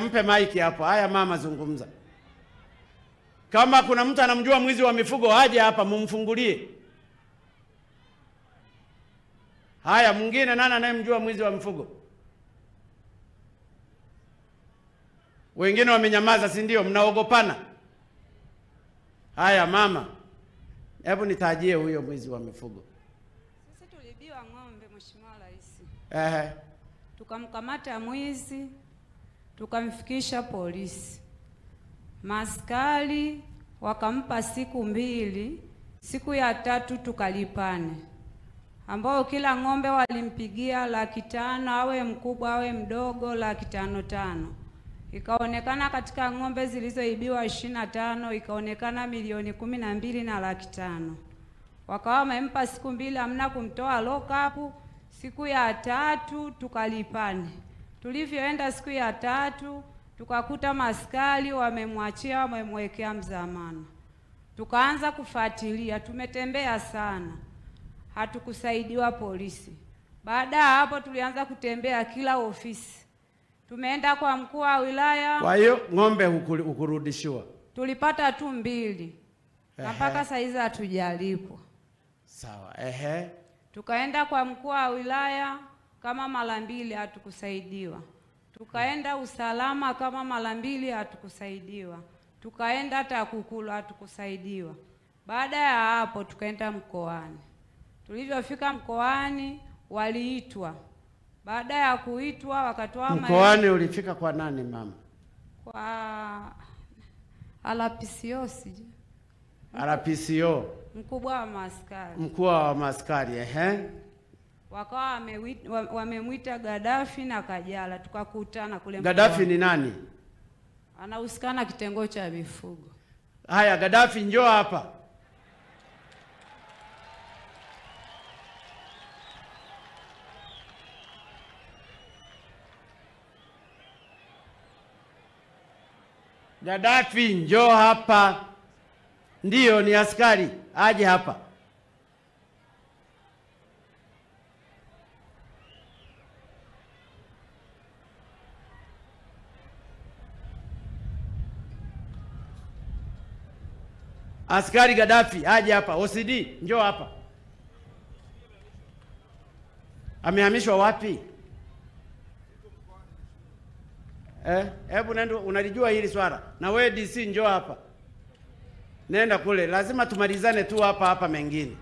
mpe maiki hapo. Haya mama, zungumza. Kama kuna mtu anamjua mwizi wa mifugo aje hapa mumfungulie. Haya, mwingine nani anayemjua mwizi wa mifugo? Wengine wamenyamaza, si ndio? Mnaogopana. Haya mama, hebu nitajie huyo mwizi wa mifugo. Sisi tulibiwa ng'ombe, Mheshimiwa Rais. Tukamkamata mwizi, tukamfikisha polisi. Maaskari wakampa siku 2, siku ya 3 tukalipane, ambao kila ng'ombe walimpigia 500,000, awe mkubwa awe mdogo, 500,000. Ikaonekana katika ng'ombe zilizoibiwa 25, ikaonekana 1,12,500,000. Wakawa wamempa siku 2, hamna kumtoa lock up. Siku ya 3 tukalipane. Tulivyoenda siku ya 3 tukakuta maskari wamemwachia, wamemwekea mzamano. Tukaanza kufuatilia, tumetembea sana, hatukusaidiwa polisi. Baada ya hapo tulianza kutembea kila ofisi. Tumeenda kwa mkuu wa wilaya. Kwa hiyo ng'ombe hukurudishiwa? Tulipata tu 2. Na mpaka saizi hatujalipwa. Sawa. Tukaenda kwa mkuu wa wilaya kama mara 2, hatukusaidiwa. Tukaenda usalama kama mara 2, hatukusaidiwa. Tukaenda TAKUKURU, hatukusaidiwa. Baada ya hapo tukaenda mkoani. Tulivyofika mkoani waliitwa. Baada ya kuitwa wakatoa mkoani. Ulifika kwa nani mama? Kwa RPCO sije. RPCO. Mkubwa wa maaskari. Mkuu wa maaskari, Wakawa wamemwita Gaddafi na Kajala, tukakutana kule. Gaddafi ni nani? Anahusikana kitengo cha mifugo. Haya, Gaddafi njoo hapa. Gaddafi njoo hapa. Ndiyo, ni askari, aje hapa. Askari Gaddafi aje hapa. OCD njoo hapa. Amehamishwa wapi? Hebu nenda, unalijua hili swala. Na wewe DC njoo hapa. Nenda kule, lazima tumalizane tu hapa mengine.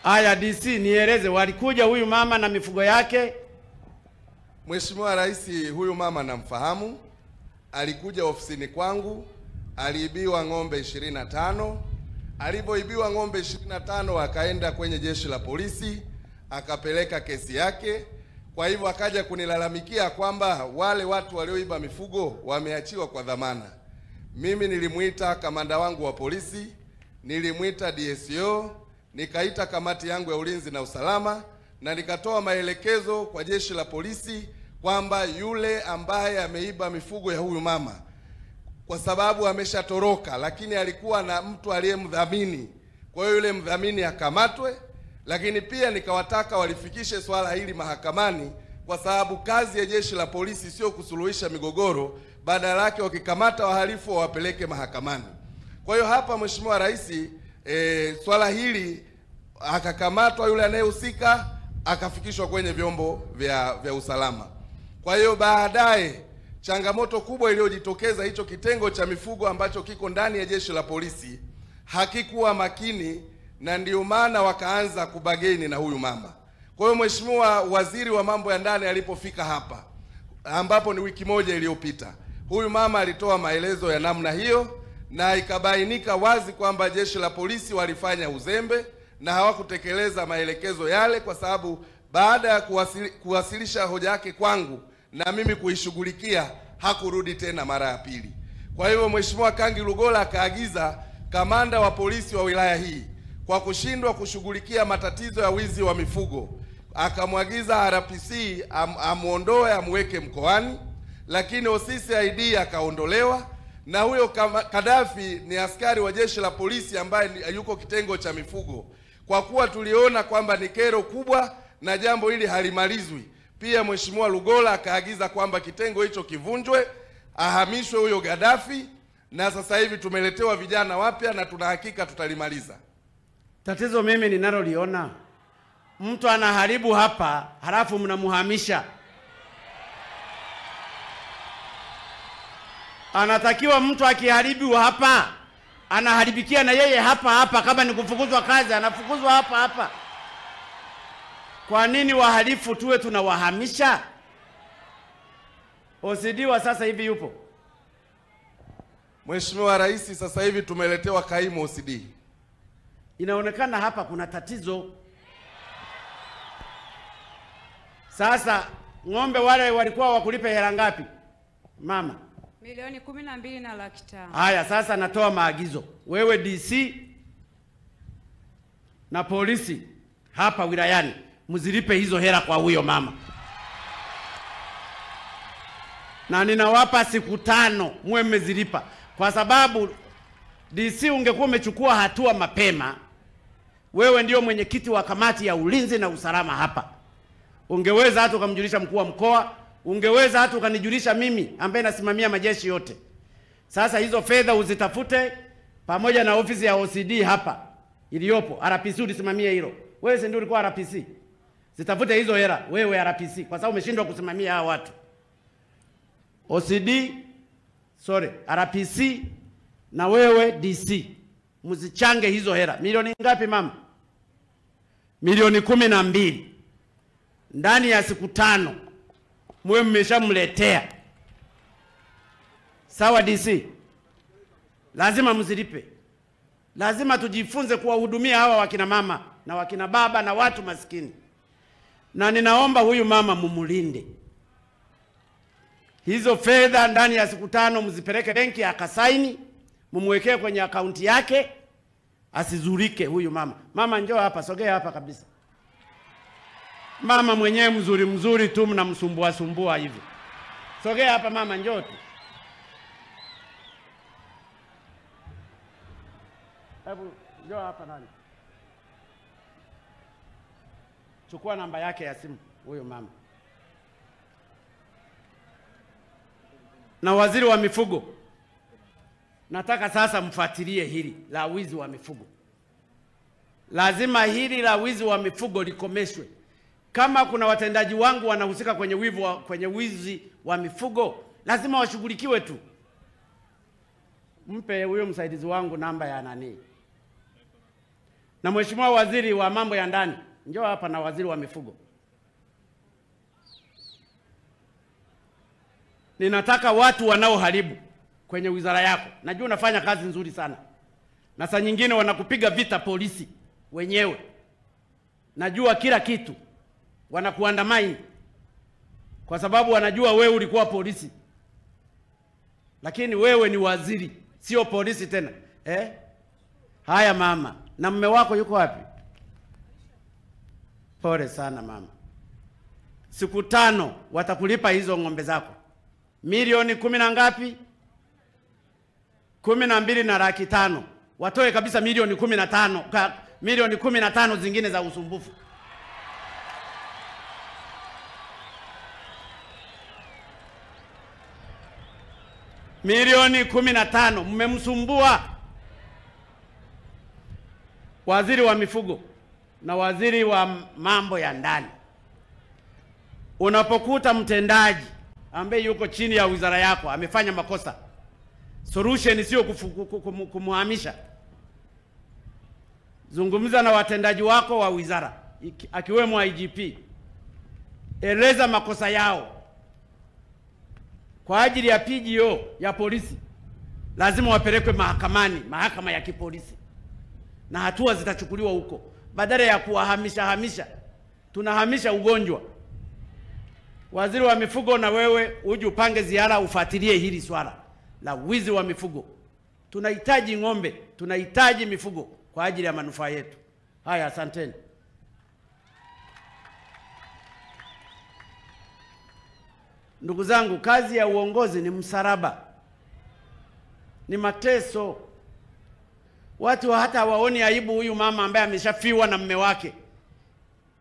Aya DC, nieleze, walikuja huyu mama na mifugo yake? Mheshimiwa Rais, huyu mama namfahamu. Alikuja ofisini kwangu, aliibiwa ng'ombe 25. Alipoibiwa ng'ombe 25 akaenda kwenye jeshi la polisi, akapeleka kesi yake. Kwa hivyo akaja kunilalamikia kwamba wale watu walioiba mifugo wameachiwa kwa dhamana. Mimi nilimuita kamanda wangu wa polisi, nilimuita DSO, nikaita kamati yangu ya ulinzi na usalama, na nikatoa maelekezo kwa jeshi la polisi kwamba yule ambaye ameiba mifugo ya huyu mama, kwa sababu ameshatoroka, lakini alikuwa na mtu aliyemdhamini, kwa hiyo yule mdhamini akamatwe. Lakini pia nikawataka walifikishe swala hili mahakamani, kwa sababu kazi ya jeshi la polisi sio kusuluhisha migogoro, badala yake wakikamata wahalifu wawapeleke mahakamani. Kwa hiyo hapa Mheshimiwa Rais, swala hili akakamatwa yule anayehusika, akafikishwa kwenye vyombo vya usalama. Kwa hiyo baadaye changamoto kubwa iliyojitokeza, hicho kitengo cha mifugo ambacho kiko ndani ya jeshi la polisi hakikuwa makini, na ndio maana wakaanza kubageni na huyu mama. Kwa hiyo Mheshimiwa Waziri wa Mambo ya Ndani alipofika hapa, ambapo ni wiki moja iliyopita, huyu mama alitoa maelezo ya namna hiyo, na ikabainika wazi kwamba jeshi la polisi walifanya uzembe na hawakutekeleza maelekezo yale, kwa sababu baada ya kuwasilisha hoja yake kwangu na mimi kuishughulikia, hakurudi tena mara ya pili. Kwa hivyo Mheshimiwa Kangi Lugola akaagiza kamanda wa polisi wa wilaya hii, kwa kushindwa kushughulikia matatizo ya wizi wa mifugo, akamwagiza RPC amuondoe, amweke mkoani, lakini OCCID akaondolewa, na huyo Gaddafi ni askari wa jeshi la polisi ambaye yuko kitengo cha mifugo. Kwa kuwa tuliona kwamba ni kero kubwa na jambo hili halimalizwi, Pia Mheshimiwa Lugola akaagiza kwamba kitengo hicho kivunjwe, ahamishwe huyo Gaddafi, na sasa hivi tumeletewa vijana wapya na tuna hakika tutalimaliza. Tatizo mimi ninaloliona, mtu anaharibu hapa halafu mnamuhamisha. Anatakiwa mtu akiharibu hapa anaharibikia na yeye hapa hapa, kama ni kufukuzwa kazi anafukuzwa hapa hapa. Kwa nini wahalifu tuwe tunawahamisha? OCD wa sasa hivi yupo. Mheshimiwa Rais, sasa hivi tumeletewa kaimu OCD. Inaonekana hapa kuna tatizo. Sasa ng'ombe wale walikuwa wakulipe hela ngapi mama? Milioni 12 na laki 5. Haya, sasa natoa maagizo, wewe DC na polisi hapa wilayani mzilipe hizo hela kwa huyo mama, na ninawapa siku 5 muwe mmezilipa, kwa sababu DC ungekuwa umechukua hatua mapema, wewe ndio mwenyekiti wa kamati ya ulinzi na usalama hapa, ungeweza hata ukamjulisha mkuu wa mkoa, ungeweza hata ukanijulisha mimi ambaye nasimamia majeshi yote. Sasa hizo fedha uzitafute pamoja na ofisi ya OCD hapa iliyopo. RPC ulisimamia hilo. Wewe si ndio ulikuwa RPC? Zitafute hizo hela wewe RPC, kwa sababu umeshindwa kusimamia hao watu. OCD, RPC na wewe DC mzichange hizo hela. Milioni ngapi mama? Milioni 12. Ndani ya siku 5 mwe mmeshamletea. Sawa DC? Lazima mzilipe. Lazima tujifunze kuwahudumia hawa wakina mama na wakina baba na watu maskini. Na ninaomba huyu mama mumulinde. Hizo fedha ndani ya siku 5 mzipeleke benki akasaini, mumwekee kwenye akaunti yake, asizurike huyu mama. Mama njoo hapa, sogea hapa kabisa. Mama mwenyewe mzuri tu mnamsumbua sumbua hivi. Sogea hapa mama, njoo tu. Hebu njoo hapa nani. Chukua namba yake ya simu huyo mama. Na waziri wa mifugo, nataka sasa mfuatilie hili la wizi wa mifugo. Lazima hili la wizi wa mifugo likomeshwe. Kama kuna watendaji wangu wanahusika kwenye wizi wa mifugo, lazima washughulikiwe tu. Mpe huyo msaidizi wangu namba ya nani. Na Mheshimiwa Waziri wa mambo ya ndani, njoo hapa, na waziri wa mifugo. Ninataka watu wanaoharibu kwenye wizara yako. Najua unafanya kazi nzuri sana. Na saa nyingine wanakupiga vita polisi wenyewe. Najua kila kitu. Wanakuandamai kwa sababu wanajua wewe ulikuwa polisi. Lakini wewe ni waziri, sio polisi tena. Haya mama, na mume wako yuko wapi? Pole sana mama. Siku 5 watakulipa hizo ng'ombe zako. Milioni 10 na ngapi? 12 na laki 5. Watoe kabisa milioni 15, milioni 15 zingine za usumbufu. Milioni 15 mmemsumbua. Waziri wa mifugo na waziri wa mambo ya ndani, unapokuta mtendaji ambaye yuko chini ya wizara yako amefanya makosa, solution sio kumuhamisha. Zungumza na watendaji wako wa wizara, akiwemo IGP. Eleza makosa yao. Kwa ajili ya PGO ya polisi, lazima wapelekwe mahakamani, mahakama ya kipolisi. Na hatua zitachukuliwa huko. Badala ya kuwahamisha, tunahamisha ugonjwa. Waziri wa mifugo, na wewe uje upange ziara ufuatilie hili swala la wizi wa mifugo. Tunahitaji ng'ombe, tunahitaji mifugo kwa ajili ya manufaa yetu. Haya, asanteni. Ndugu zangu, kazi ya uongozi ni msalaba, ni mateso. Watu hata waoni aibu huyu mama ambaye ameshafiwa na mume wake,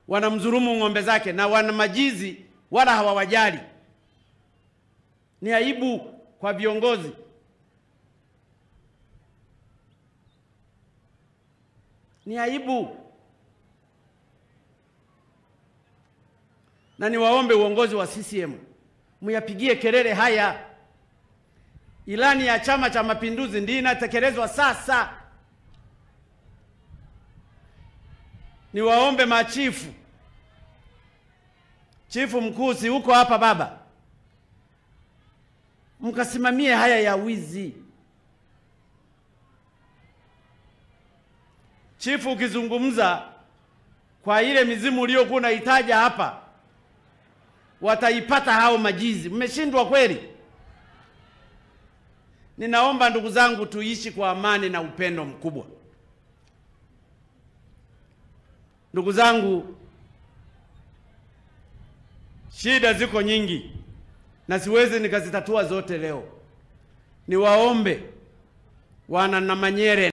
wanamdhulumu ng'ombe zake, na wana majizi wala hawawajali. Ni aibu kwa viongozi. Ni aibu. Na niwaombe uongozi wa CCM muyapigie kelele haya. Ilani ya Chama cha Mapinduzi ndiyo inatekelezwa sasa. Niwaombe machifu. Chifu mkuu, si uko hapa baba? Mkasimamie haya ya wizi. Chifu, ukizungumza kwa ile mizimu uliyokuwa unahitaja hapa, wataipata hao majizi. Mmeshindwa kweli? Ninaomba ndugu zangu, tuishi kwa amani na upendo mkubwa. Ndugu zangu, shida ziko nyingi na siwezi nikazitatua zote leo. Niwaombe wana Namanyere